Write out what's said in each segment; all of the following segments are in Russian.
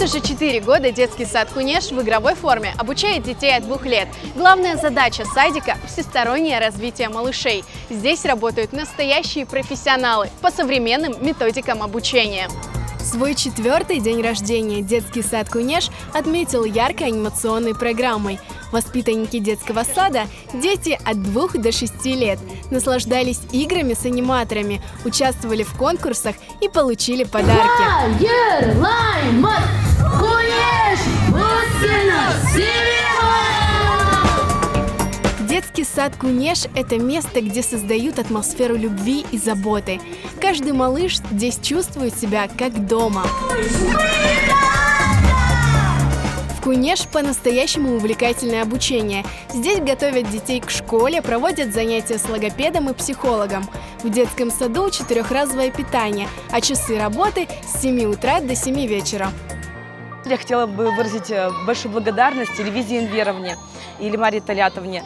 Вот уже 4 года детский сад Кунеш в игровой форме обучает детей от 2 лет. Главная задача садика – всестороннее развитие малышей. Здесь работают настоящие профессионалы по современным методикам обучения. Свой 4-й день рождения детский сад Кунеш отметил яркой анимационной программой. Воспитанники детского сада – дети от 2 до 6 лет. Наслаждались играми с аниматорами, участвовали в конкурсах и получили подарки. Детский сад Кунеш – это место, где создают атмосферу любви и заботы. Каждый малыш здесь чувствует себя как дома. В Кунеш по-настоящему увлекательное обучение. Здесь готовят детей к школе, проводят занятия с логопедом и психологом. В детском саду 4-разовое питание, а часы работы с 7 утра до 7 вечера. Я хотела бы выразить большую благодарность Левизе Инверовне или Марии Толятовне.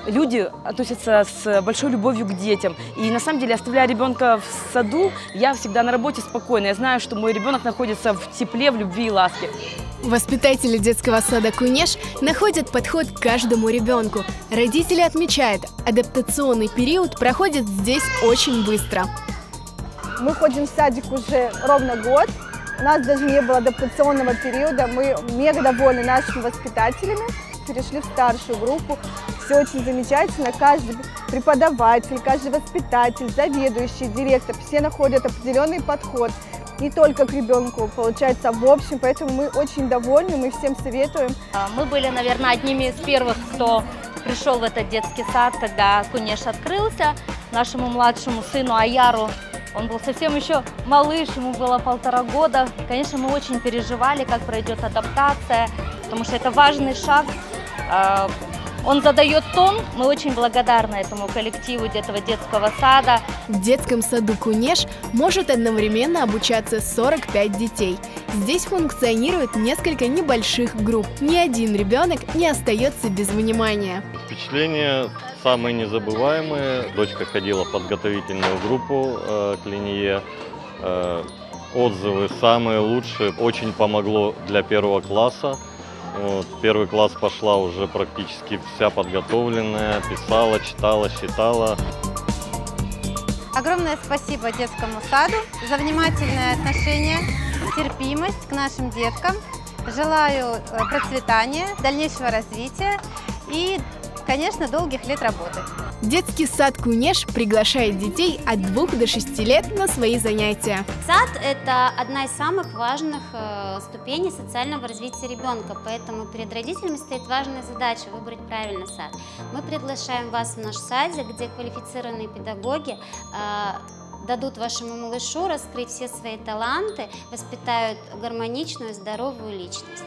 Люди относятся с большой любовью к детям. И на самом деле, оставляя ребенка в саду, я всегда на работе спокойна. Я знаю, что мой ребенок находится в тепле, в любви и ласке. Воспитатели детского сада Кунеш находят подход к каждому ребенку. Родители отмечают, адаптационный период проходит здесь очень быстро. Мы ходим в садик уже ровно год. У нас даже не было адаптационного периода. Мы мега довольны нашими воспитателями. Перешли в старшую группу. Все очень замечательно. Каждый преподаватель, каждый воспитатель, заведующий, директор, все находят определенный подход. Не только к ребенку, получается, в общем. Поэтому мы очень довольны, мы всем советуем. Мы были, наверное, одними из первых, кто пришел в этот детский сад, когда Кунеш открылся. Нашему младшему сыну Аяру, он был совсем еще малыш, ему было 1,5 года. Конечно, мы очень переживали, как пройдет адаптация, потому что это важный шаг. Он задает тон, мы очень благодарны этому коллективу этого детского сада. В детском саду Кунеш может одновременно обучаться 45 детей. Здесь функционирует несколько небольших групп. Ни один ребенок не остается без внимания. Впечатления самые незабываемые. Дочка ходила в подготовительную группу к линии. Отзывы самые лучшие. Очень помогло для 1 класса. Вот, 1 класс пошла уже практически вся подготовленная, писала, читала, считала. Огромное спасибо детскому саду за внимательное отношение, терпимость к нашим деткам. Желаю процветания, дальнейшего развития и, конечно, долгих лет работы. Детский сад Кунеш приглашает детей от 2 до 6 лет на свои занятия. Сад – это одна из самых важных ступеней социального развития ребенка, поэтому перед родителями стоит важная задача – выбрать правильный сад. Мы приглашаем вас в наш садик, где квалифицированные педагоги дадут вашему малышу раскрыть все свои таланты, воспитают гармоничную, здоровую личность.